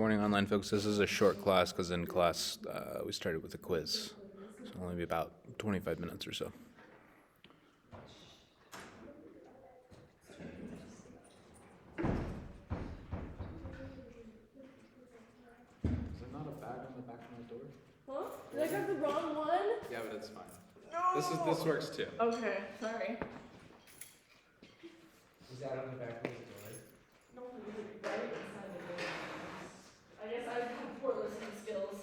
morning, online folks. This is a short class because in class we started with a quiz. So it'll only be about 25 minutes or so. Is there not a bag on the back of my door? Huh? Did I grab the wrong one? Yeah, but it's fine. No! This works too. Okay, sorry. Is that on the back of the door? No, it's right inside the door. I guess I have poor listening skills.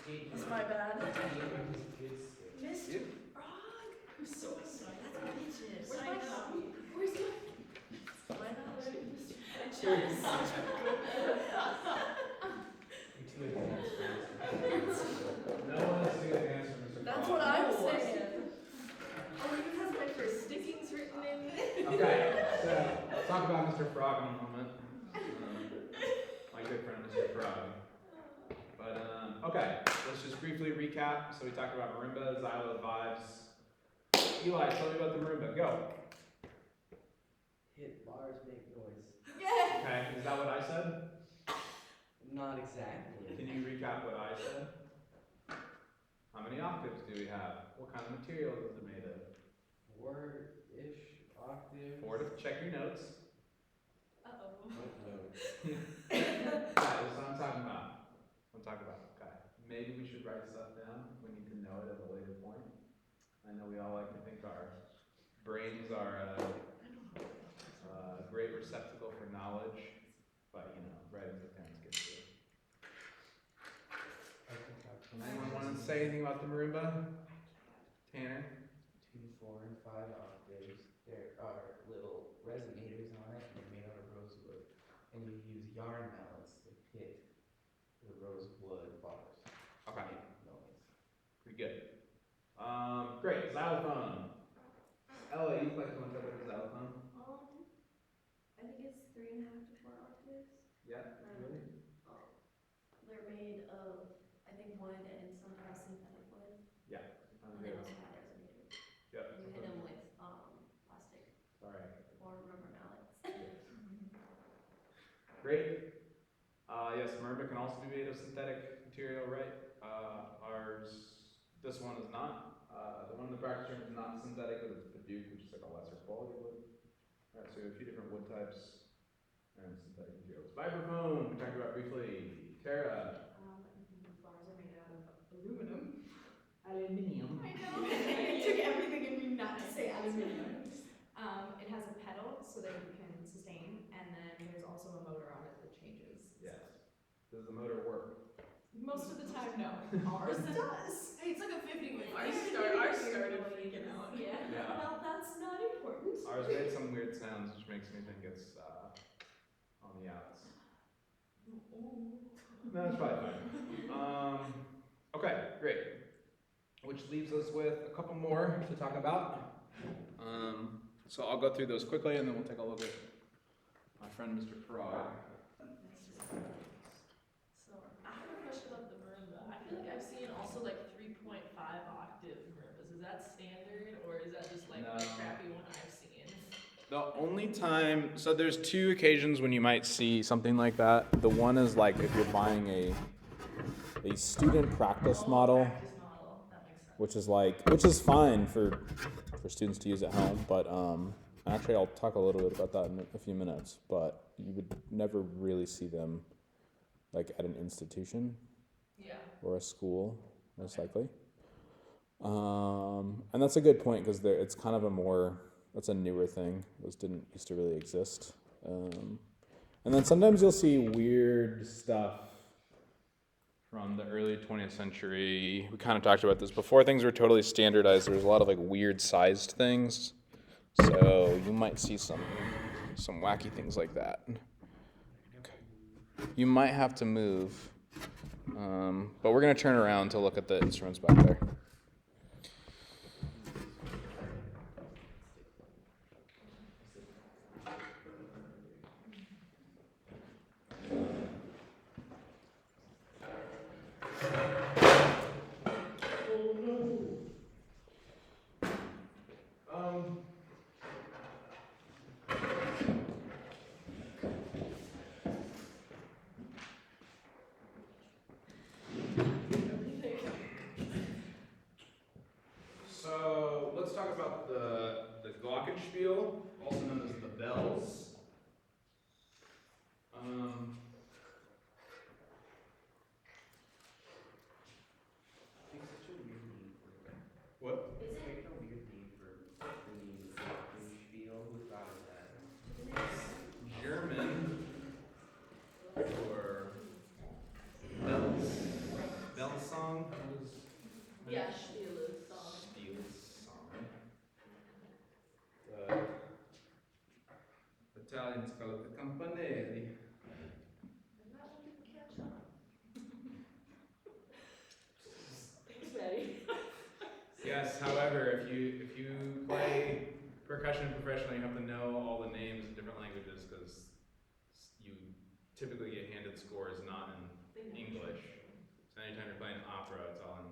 It's my bad. Mr. Frog! I'm so excited. That's bitches. Where's my copy? Where's my... Why not let Mr. Bitches? No one has to answer, Mr. That's what I'm saying. Oh, it even has my first stickings written in. Okay, so let's talk about Mr. Frog in a moment. My good friend, Mr. Frog. But, okay, let's just briefly recap. So we talked about marimba, xylo, vibes. Eli, tell me about the marimba. Go. Hit bars make noise. Yeah! Okay, is that what I said? Not exactly. Can you recap what I said? How many octaves do we have? What kind of material is it made of? 4-ish octaves. 4 to check your notes. Uh-oh. What notes? Okay, that's what I'm talking about. Okay. Maybe we should write stuff down. We need to know it at a later point. I know we all like to think our brains are a great receptacle for knowledge, but writing's a parent's gift too. Anyone want to say anything about the marimba? Tanner? Between 4 and 5 octaves. There are little resonators on it, and they're made out of rosewood. And you use yarn mallets to hit the rosewood bars. Okay. To make noise. Pretty good. Great. Xylophone. Ella, you play one type of xylophone? I think it's 3.5 to 4 octaves. Yeah. Really? They're made of, I think, wood and sometimes synthetic wood. Yeah. And they also have resonators. Yep. And you hit them with plastic Sorry. or rubber mallets. Great. Yes, marimba can also be made of synthetic material, right? This one is not. The one in the practice room is not synthetic, but it's Duke, which is like a lesser quality wood. All right, so we have a few different wood types and synthetic materials. Vibraphone, we talked about briefly. Tara. Bars are made out of aluminum. Aluminium. I know. It took everything in me not to say aluminum. It has a pedal so that you can sustain, and then there's also a motor on it that changes. Yes. Does the motor work? Most of the time, no. Ours does. Hey, it's like a 50 win. Ours Ours started freaking out. Yeah. Yeah. Well, that's not important. Ours made some weird sounds, which makes me think it's on the outs. No, it's probably fine. Okay, great. Which leaves us with a couple more to talk about. So I'll go through those quickly, and then we'll take a look at my friend Mr. Frog. So, I have a question about the marimba. I feel like I've seen also like 3.5 octave marimbas. Is that standard, or is that just like No. the crappy one I've seen? The only time, so there's 2 occasions when you might see something like that. The one is like if you're buying a student practice model, Practice model. That makes sense. which is fine for students to use at home, but actually I'll talk a little bit about that in a few minutes, but you would never really see them like at an institution Yeah. or a school, most likely. And that's a good point because it's kind of that's a newer thing. Those didn't used to really exist. And then sometimes you'll see weird stuff from the early 20th century. We kind of talked about this before. Things were totally standardized. There was a lot of like weird sized things. So you might see some wacky things like that. Okay. You might have to move. But we're going to turn around to look at the instruments back there. about the Glockenspiel, also known as the bells. It's such a weird name for it. What? Is It's it? like a weird name for the name Glockenspiel. Who thought of that? German for bells. Bell song. What is Yeah, Spiele's song. Spiel's song? Italians call it the campanelli. I'm not letting you catch up. Thanks, Maddie. Yes, however, if you play percussion professionally, you have to know all the names in different languages because you typically get handed scores not in English. So anytime you're playing opera, it's all in,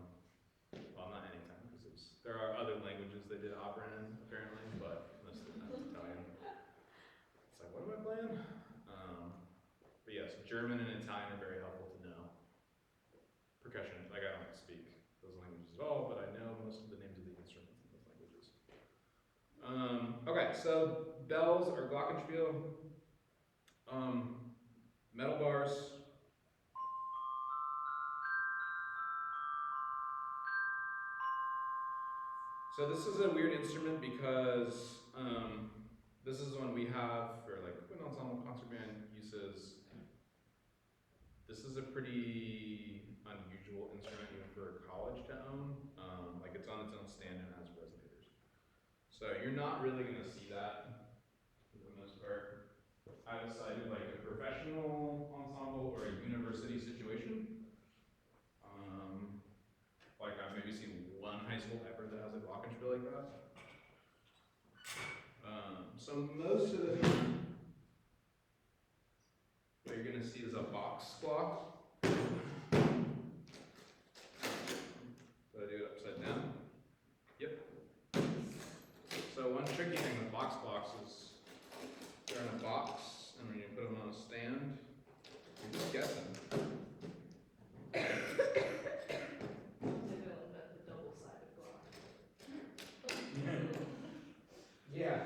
well, not anytime because there are other languages they did opera in apparently, but most of the time it's Italian. It's like, what am I playing? But yes, German and Italian are very helpful to know. Percussion, like I don't speak those languages at all, but I know most of the names of the instruments in those languages. Okay, so bells or Glockenspiel, metal bars. So this is a weird instrument because this is one we have for like wind ensemble concert band uses. This is a pretty unusual instrument even for a college to own. Like it's on its own stand and has resonators. So you're not really gonna see that for the most part outside of like a professional ensemble or a university situation. Like I've maybe seen one high school ever that has a glockenspiel like that. So most of the time, what you're gonna see is a box clock. So I do it upside down. Yep. So one tricky thing with box clocks is they're in a box, and when you put them on a stand, you're just guessing. Maybe I like that, the double-sided block. Yeah.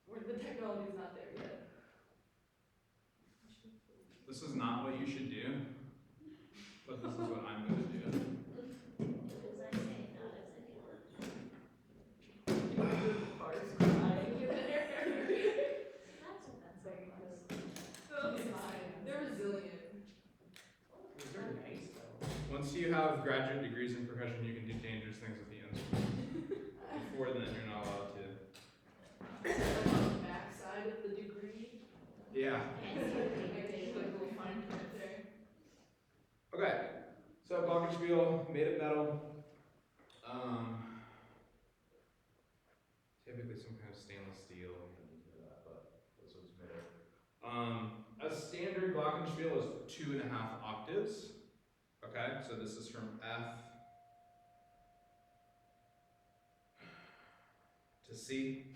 Where the technology's not there yet. This is not what you should do, but this is what I'm going to do. As I say, not as I do. Cars crying in there. That's what that sounds like. It's fine. They're resilient. Those are nice though. Once you have graduate degrees in percussion, you can do dangerous things with the instrument. Before then, you're not allowed to. Like on the back side of the degree. Yeah. Like little fine print there. Okay. So glockenspiel, made of metal. Typically some kind of stainless steel. You don't need to know that, but this was made of. A standard glockenspiel is 2.5 octaves. Okay, so this is from F to C.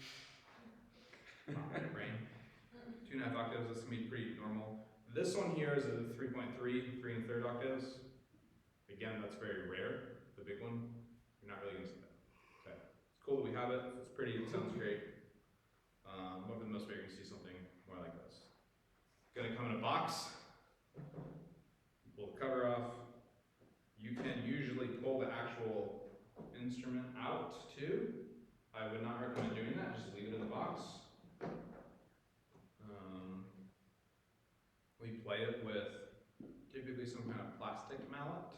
Not my brain. 2.5 octaves, this can be pretty normal. This one here is a 3.3, 3 1/3 octaves. Again, that's very rare, the big one. You're not really gonna see that. Okay, it's cool that we have it, it's pretty, it sounds great. But for the most part, you're gonna see something more like this. Gonna come in a box, pull the cover off. You can usually pull the actual instrument out too. I would not recommend doing that, just leave it in the box. We play it with typically some kind of plastic mallet.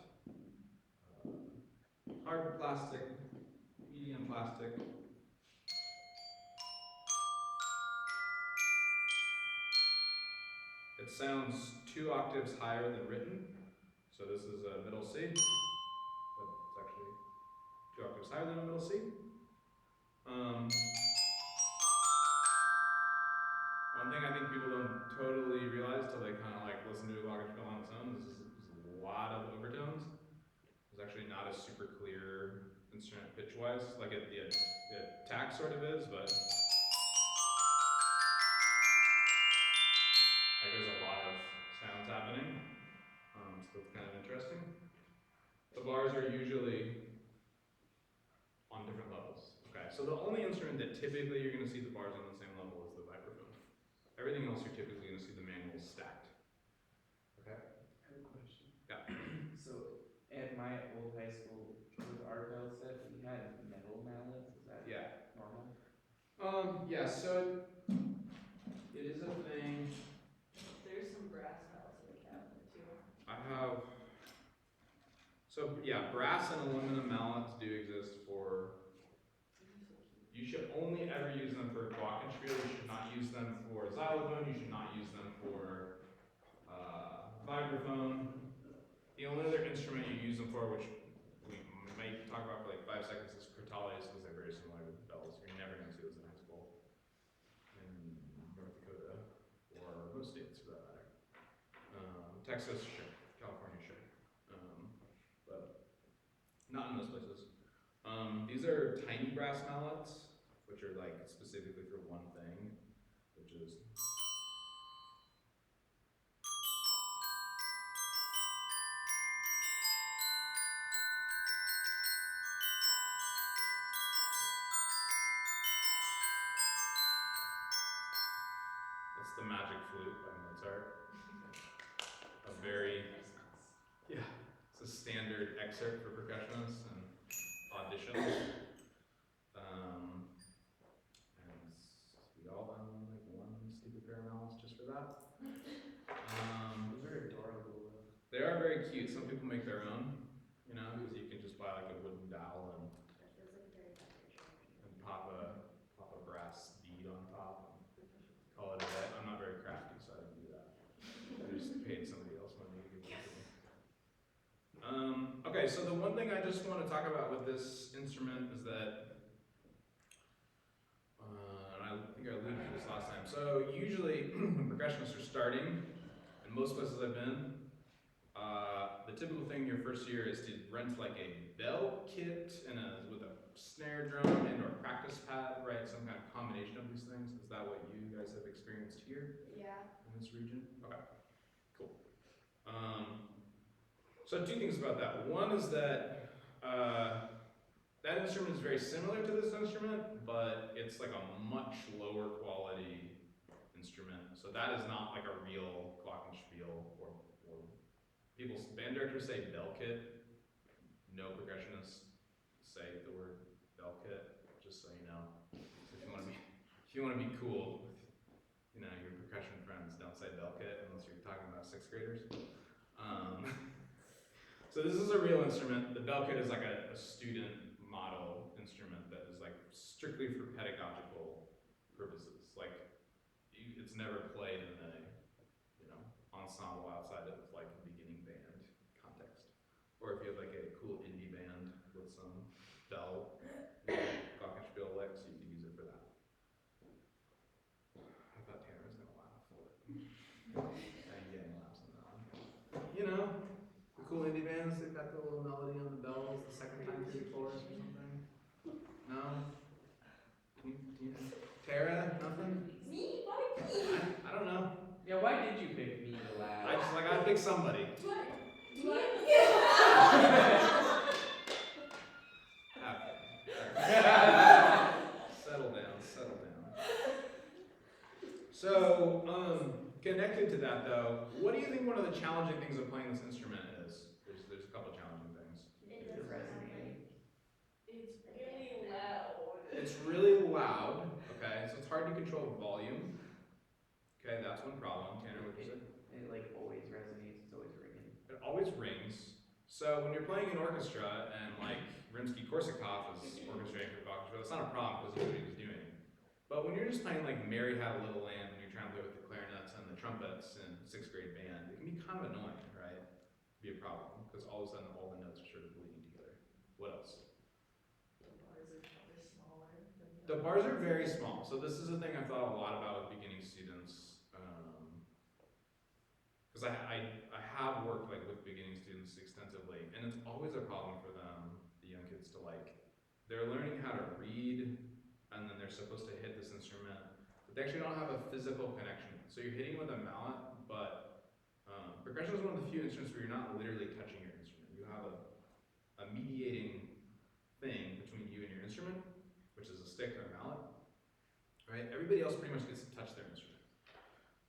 Hard plastic, medium plastic. It sounds 2 octaves higher than written. So this is a middle C, but it's actually 2 octaves higher than a middle C. One thing I think people don't totally realize till they kind of like listen to a glockenspiel on its own, this is a lot of overtones. It's actually not a super clear instrument pitch-wise, like the attack sort of is, but like there's a lot of sounds happening, so it's kind of interesting. The bars are usually on different levels, okay? So the only instrument that typically you're going to see the bars on the same level is the vibraphone. Everything else you're typically going to see the manuals stacked. Okay. I have a question. Yeah. So at my old high school, with our bell set, we had metal mallets. Is that normal? Yeah. So it is a thing. There's some brass mallets in the cabinet too. I have. So yeah, brass and aluminum mallets do exist for. You should only ever use them for Glockenspiel. You should not use them for xylophone. You should not use them for vibraphone. The only other instrument you use them for, which we might talk about for like 5 seconds, is crotales, because they're very similar to bells. You're never going to see those in high school in North Dakota or most states for that matter. Texas, sure. California, sure. But not in most places. These are tiny brass mallets, which are like specifically for one thing, which is. That's the Magic Flute by Mozart. A very, yeah, it's a standard excerpt for percussionists and auditions. And we all own like one stupid pair of mallets just for that. Those are adorable. They are very cute. Some people make their own, you know, because you can just buy like a wooden dowel and That feels like a very bad picture. pop a brass bead on top and call it a day. I'm not very crafty, so I didn't do that. I just paid somebody else money to give it to me. Okay, so the one thing I just want to talk about with this instrument is that, and I think I alluded to this last time. So usually when percussionists are starting, in most places I've been, the typical thing your first year is to rent like a bell kit and with a snare drum and or practice pad, right? Some kind of combination of these things. Is that what you guys have experienced here? Yeah. In this region? Okay, cool. So 2 things about that. One is that that instrument is very similar to this instrument, but it's like a much lower quality instrument. So that is not like a real Glockenspiel or people's band directors say bell kit. No percussionists say the word bell kit, just so you know. So if you want to be cool with, you know, your percussion friends, don't say bell kit unless you're talking about 6th graders. So this is a real instrument. The bell kit is like a student model instrument that is like strictly for pedagogical purposes. Like it's never played in a, you know, ensemble outside of like a beginning band context. Or if you have like a cool indie band with some bell Glockenspiel licks, you can use it for that. I thought Tanner was gonna laugh, but I'm getting laughs on that one. You know, the cool indie bands, they've got the little melody on the bells the second time through the chorus or something. No? Tara, nothing? Me? Why me? I don't know. Yeah, why did you pick me to laugh? I gotta pick somebody. Settle down. So, connected to that though, what do you think one of the challenging things of playing this instrument is? There's a couple challenging things. It doesn't resonate. It's really loud. It's really loud, okay, so it's hard to control volume. Okay, that's one problem. Tanner, what you say? It like always resonates, it's always ringing. It always rings. So when you're playing an orchestra and like Rimsky-Korsakov is orchestrating for Glockenspiel, that's not a problem because he knew what he was doing. But when you're just playing like Mary Had a Little Lamb and you're trying to play with the clarinets and the trumpets in 6th grade band, it can be kind of annoying, right? It'd be a problem because all of a sudden all the notes are sort of bleeding together. What else? The bars are probably smaller than The bars are very small. So this is a thing I've thought a lot about with beginning students. Because I have worked like with beginning students extensively, and it's always a problem for them, the young kids, to like, they're learning how to read, and then they're supposed to hit this instrument, but they actually don't have a physical connection. So you're hitting with a mallet, but percussion is one of the few instruments where you're not literally touching your instrument. You have a mediating thing between you and your instrument, which is a right? Everybody else pretty much gets to touch their instrument.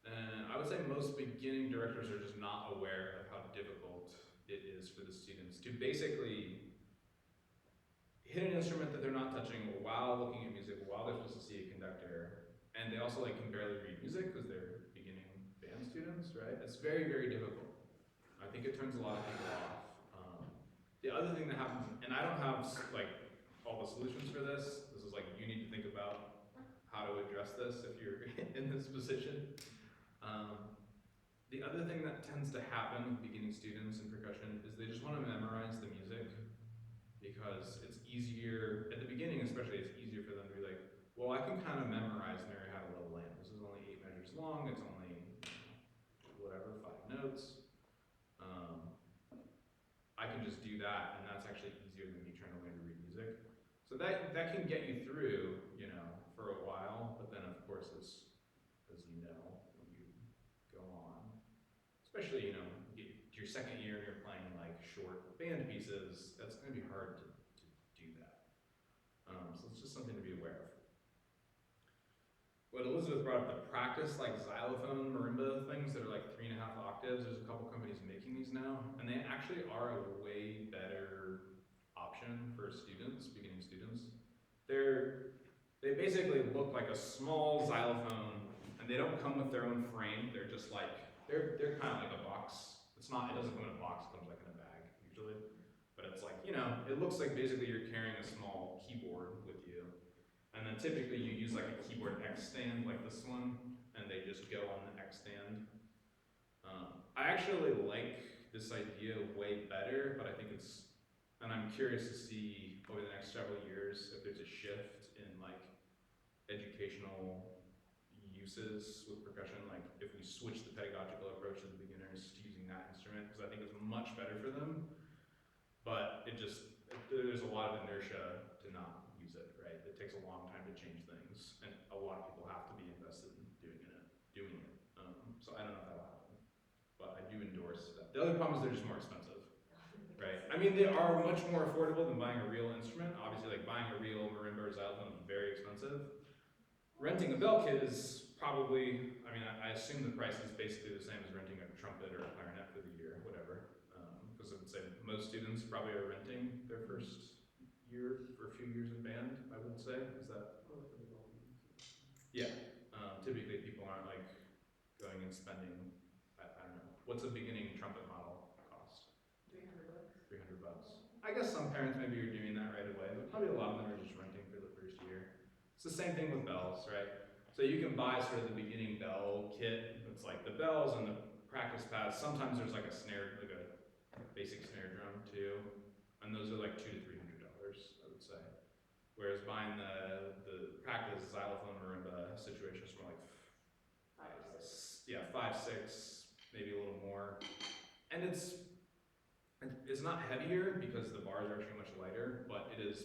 And I would say most beginning directors are just not aware of how difficult it is for the students to basically hit an instrument that they're not touching while looking at music, while they're supposed to see a conductor. And they also like can barely read music because they're beginning band students, right? It's very, very difficult. I think it turns a lot of people off. The other thing that happens, and I don't have like all the solutions for this. This is like you need to think about how to address this if you're in this position. The other thing that tends to happen with beginning students in percussion is they just want to memorize the music because it's easier, at the beginning especially, it's easier for them to be like, well, I can kind of memorize Mary Had a Little Lamb. This is only 8 measures long, it's only, whatever, 5 notes. I can just do that, and that's actually easier than me trying to learn to read music. So that can get you through, for a while, but then of course, as you know, when you go on, especially, your second year and you're playing like short band pieces, that's gonna be hard to do that. So it's just something to be aware of. What Elizabeth brought up, the practice like xylophone, marimba things that are like 3.5 octaves, there's a couple companies making these now, and they actually are a way better option for students, beginning students. They basically look like a small xylophone, and they don't come with their own frame, they're just like, they're kind of like a box. It doesn't come in a box, it comes like in a bag, usually. But it's like, it looks like basically you're carrying a small keyboard with you. And then typically you use like a keyboard X stand like this one, and they just go on the X stand. I actually like this idea way better, but I think and I'm curious to see over the next several years if there's a shift in like educational uses with percussion, like if we switch the pedagogical approach to the beginners to using that instrument, because I think it's much better for them, but there's a lot of inertia to not use it, right? It takes a long time to change things, and a lot of people have to be invested in doing it. So I don't know if that'll happen, but I do endorse that. The other problem is they're just more expensive, right? I mean, they are much more affordable than buying a real instrument. Obviously, like buying a real marimba or xylophone is very expensive. Renting a bell kit is probably, I assume the price is basically the same as renting a trumpet or a clarinet for the year, whatever. Because I would say most students probably are renting their first year for a few years in band, I would say. Is that? Yeah. Typically people aren't like going and spending, I don't know. What's a beginning trumpet model cost? $300. $300. I guess some parents maybe are doing that right away, but probably a lot of them are just renting for the first year. It's the same thing with bells, right? So you can buy sort of the beginning bell kit. It's like the bells and the practice pads. Sometimes there's like a snare, like a basic snare drum too, and those are like $200 to $300, I would say. Whereas buying the practice xylophone marimba situation is more like 5, 6, maybe a little more, and it's not heavier because the bars are actually much lighter, but it is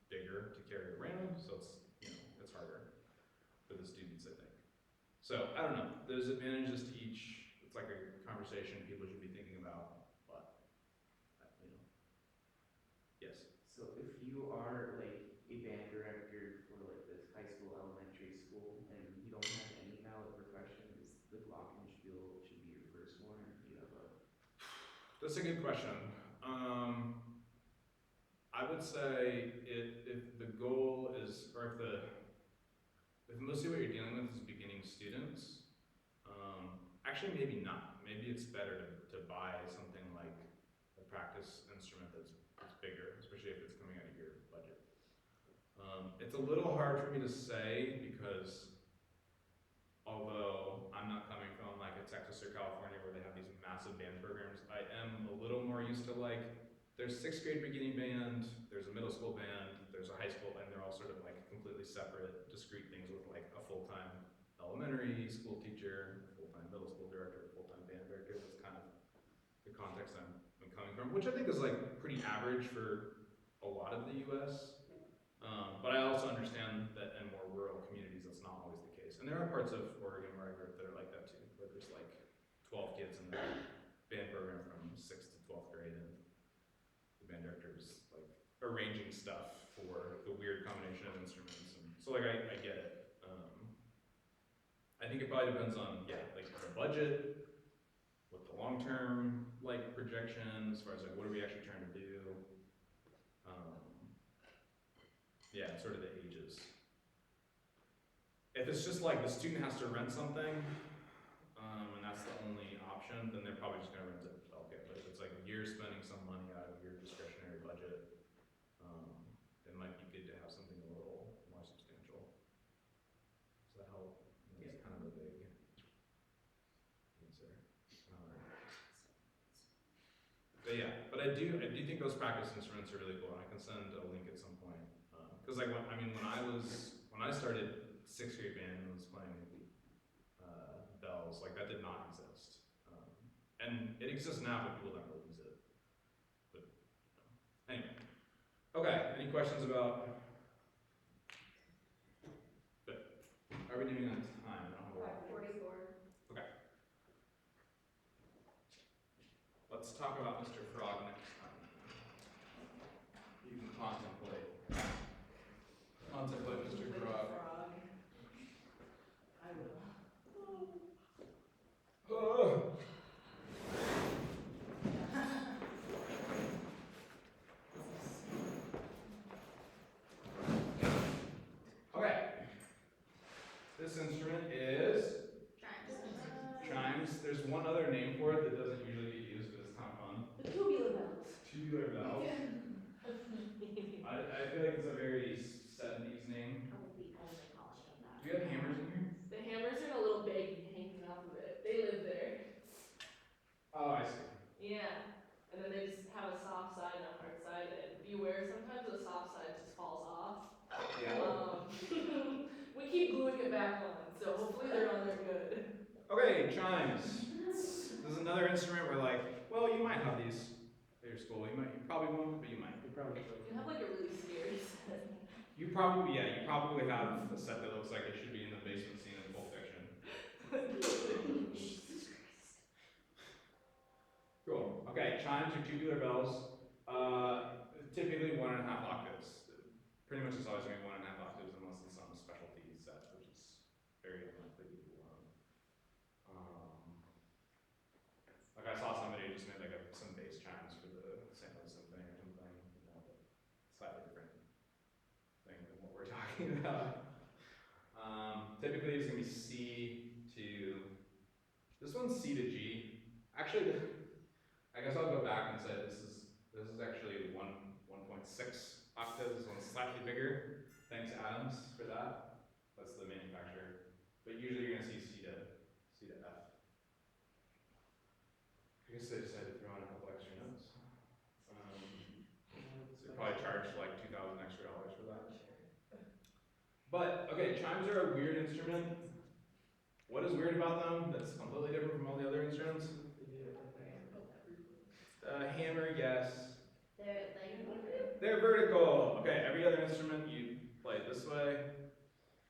bigger to carry around, so it's harder for the students, I think. So I don't know. There's advantages to each. It's like a conversation people should be thinking about, but yes. So if you are like a band director for like this high school, elementary school, and you don't have any mallet percussion, is the Glockenspiel should be your first one, or do you have a? That's a good question. I would say if the goal is, or if mostly what you're dealing with is beginning students, actually maybe not. Maybe it's better to buy something like a practice instrument that's bigger, especially if it's coming out of your budget. It's a little hard for me to say because although I'm not coming from like a Texas or California where they have these massive band programs, I am a little more used to like, there's 6th grade beginning band, there's a middle school band, there's a high school, and they're all sort of like completely separate, discrete things with like a full-time elementary school teacher, a full-time middle school director, a full-time band director. That's kind of the context I'm coming from, which I think is like pretty average for a lot of the US. But I also understand that in more rural communities, that's not always the case. And there are parts of Oregon where I grew up that are like that too, where there's like 12 kids in the band program from 6th to 12th grade, and the band director's like arranging stuff for the weird combination of instruments. And so like I get it. I think it probably depends on, yeah, like the budget, what the long-term like projection, as far as like what are we actually trying to do. Yeah, and sort of the ages. If it's just like the student has to rent something, and that's the only option, then they're probably just gonna rent it. Okay, but if it's like you're spending some money out of your discretionary budget, it might be good to have something a little more substantial. Does that help? It's kind of a vague answer. But yeah, but I do think those practice instruments are really cool, and I can send a link at some point. Because like when I started 6th grade band and was playing bells, like that did not exist, and it exists now, but people don't really use it. But anyway, okay. Any questions about? Good. Are we doing on time? I don't have a lot. 44. Okay. Let's talk about Mr. Frog next time. You can contemplate Mr. Frog. I will. Oh. Okay. This instrument is chimes. There's one other name for it that doesn't usually get used, but it's kind of fun. The tubular bells. Tubular bell. I feel like it's a very 70s name. I will be only calling them that. Do we have hammers in here? The hammers are in a little baggie hanging off of it. They live there. Oh, I see. Yeah. And then they just have a soft side and a hard side, and beware, sometimes the soft side just falls off. Yeah. We keep gluing it back on, so hopefully they're on there good. Okay, chimes. This is another instrument where like, well, you might have these at your school. You probably won't, but you might. You have like a really scary set. You probably have a set that looks like it should be in the basement scene of Pulp Fiction. Jesus Christ. Cool. Okay, chimes are tubular bells. Typically 1.5 octaves. Pretty much it's always going to be 1.5 octaves unless it's some specialty set, which is very unlikely to be one. Like I saw somebody who just made like some bass chimes for the St. Louis Symphony or something, but slightly different thing than what we're talking about. Typically it's going to be C to, this one's C to G. Actually, I guess I'll go back and say this is actually 1.6 octaves. This one's slightly bigger. Thanks Adams for that. That's the manufacturer. But usually you're going to see C to F. I guess they decided to throw in a couple extra notes. So they probably charged like $2,000 extra for that. But okay, chimes are a weird instrument. What is weird about them that's completely different from all the other instruments? Hammer, yes. They're vertical. Okay, every other instrument you play it this way,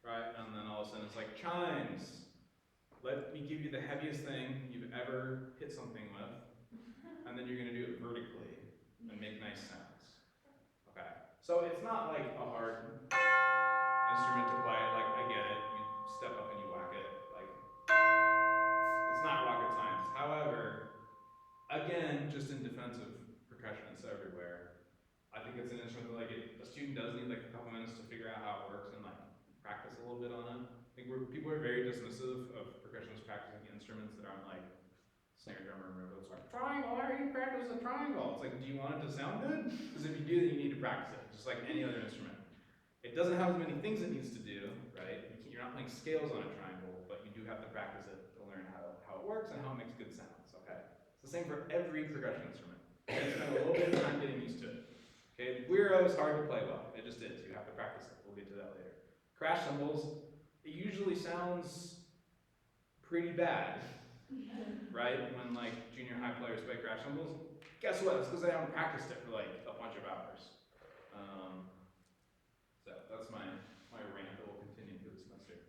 right? And then all of a sudden it's like chimes. Let me give you the heaviest thing you've ever hit something with, and then you're gonna do it vertically and make nice sounds. Okay, so it's not like a hard instrument to play. Like I get it, you step up and you whack it. Like it's not rocket science. However, again, just in defense of percussion, it's everywhere. I think it's an instrument that like a student does need like a couple minutes to figure out how it works and like practice a little bit on it. I think people are very dismissive of percussionists practicing instruments that aren't like snare drummer and river. It's like triangle. Why are you practice a triangle? It's like, do you want it to sound good? Because if you do, then you need to practice it, just like any other instrument. It doesn't have as many things it needs to do, right? You're not playing scales on a triangle, but you do have to practice it to learn how it works and how it makes good sounds. Okay, it's the same for every percussion instrument. You spend a little bit of time getting used to it. Okay, guiro is hard to play well. It just is. You have to practice it. We'll get to that later. Crash cymbals, it usually sounds pretty bad, right? When like junior high players play crash cymbals, guess what? It's because they haven't practiced it for like a bunch of hours. So that's my rant that will continue through the semester.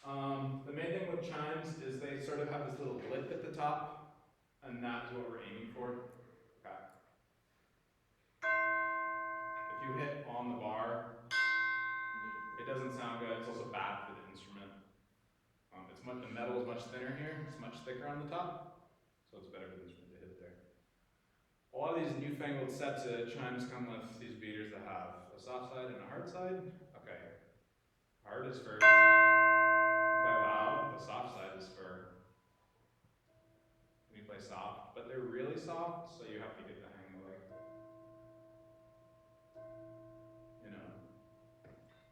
The main thing with chimes is they sort of have this little lip at the top, and that is what we're aiming for. Okay. If you hit on the bar, it doesn't sound good. It's also bad for the instrument. the metal is much thinner here. It's much thicker on the top, so it's better for this room to hit there. A lot of these newfangled sets of chimes come with these beaters that have a soft side and a hard side. Okay, hard is for play loud. The soft side is for when you play soft, but they're really soft, so you have to get the hang of like, you know,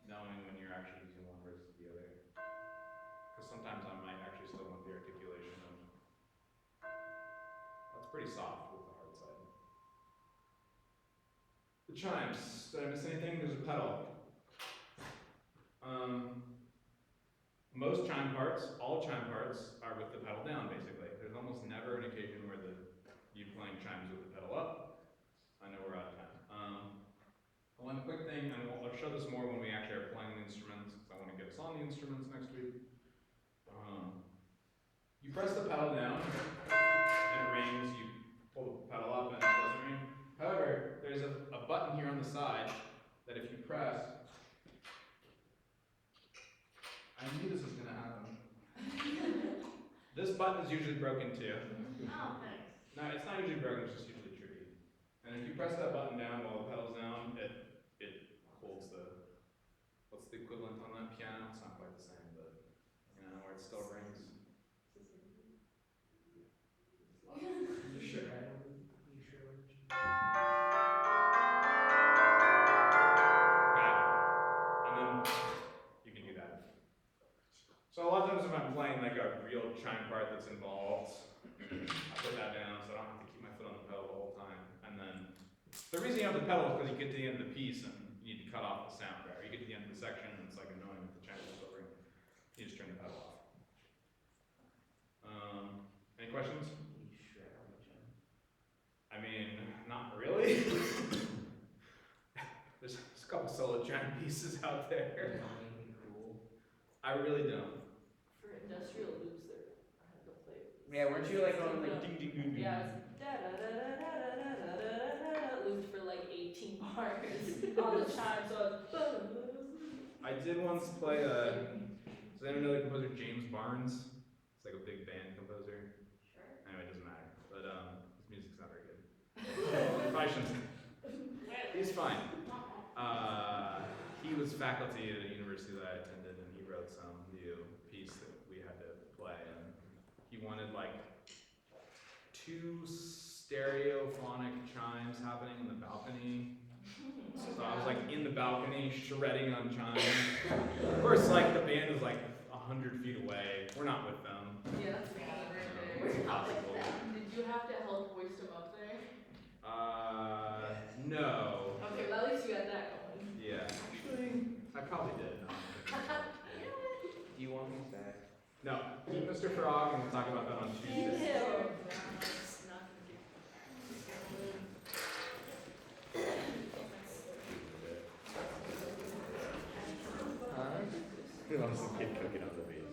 knowing when you're actually using one versus the other. Because sometimes I might actually still want the articulation of, that's pretty soft with the hard side. The chimes, did I miss anything? There's a pedal. Most chime parts, all chime parts, are with the pedal down basically. There's almost never an occasion where you playing chimes with the pedal up. I know we're out of time. One quick thing, and I'll show this more when we actually are playing the instruments, because I want to get us on the instruments next week. You press the pedal down, and it rings. You pull the pedal up, and it doesn't ring. However, there's a button here on the side that if you press, I knew this was going to happen. This button is usually broken too. Oh, thanks. No, it's not usually broken, it's just usually tricky. And if you press that button down while the pedal's down, it holds the, what's the equivalent on that piano? It's not quite the same, but, you know, where it still rings. You sure? You sure? Okay, and then you can do that. So a lot of times if I'm playing like a real chime part that's involved, I put that down so I don't have to keep my foot on the pedal the whole time. And then the reason you have the pedal is because you get to the end of the piece and you need to cut off the sound, right? You get to the end of the section and it's like annoying if the chime is still ringing. You just turn the pedal off. Any questions? You shred on the chime. I mean, not really. There's a couple solo chime pieces out there. Anything cool? I really don't. For industrial loops, I had to play. Yeah, weren't you like on like ding ding ding ding? Yeah, it was da da da da da da da da da da looped for like 18 bars on the chime, so I was. I did once play does anyone know the composer James Barnes? It's like a big band composer. Sure. Anyway, it doesn't matter. But his music's not very good. Probably shouldn't. He's fine. He was faculty at a university that I attended, and he wrote some new piece that we had to play. And he wanted like 2 stereophonic chimes happening in the balcony. So I was like in the balcony shredding on chimes. Of course, like the band is like 100 feet away. We're not with them. Yeah, that's right It's there. impossible. Did you have to help hoist him up there? No. Okay, well at least you got that going. Yeah. Actually, I probably did. Do you want these back? No. Keep Mr. Frog, and we'll talk about that on Tuesday. Huh? He loves the kid cooking on the beat.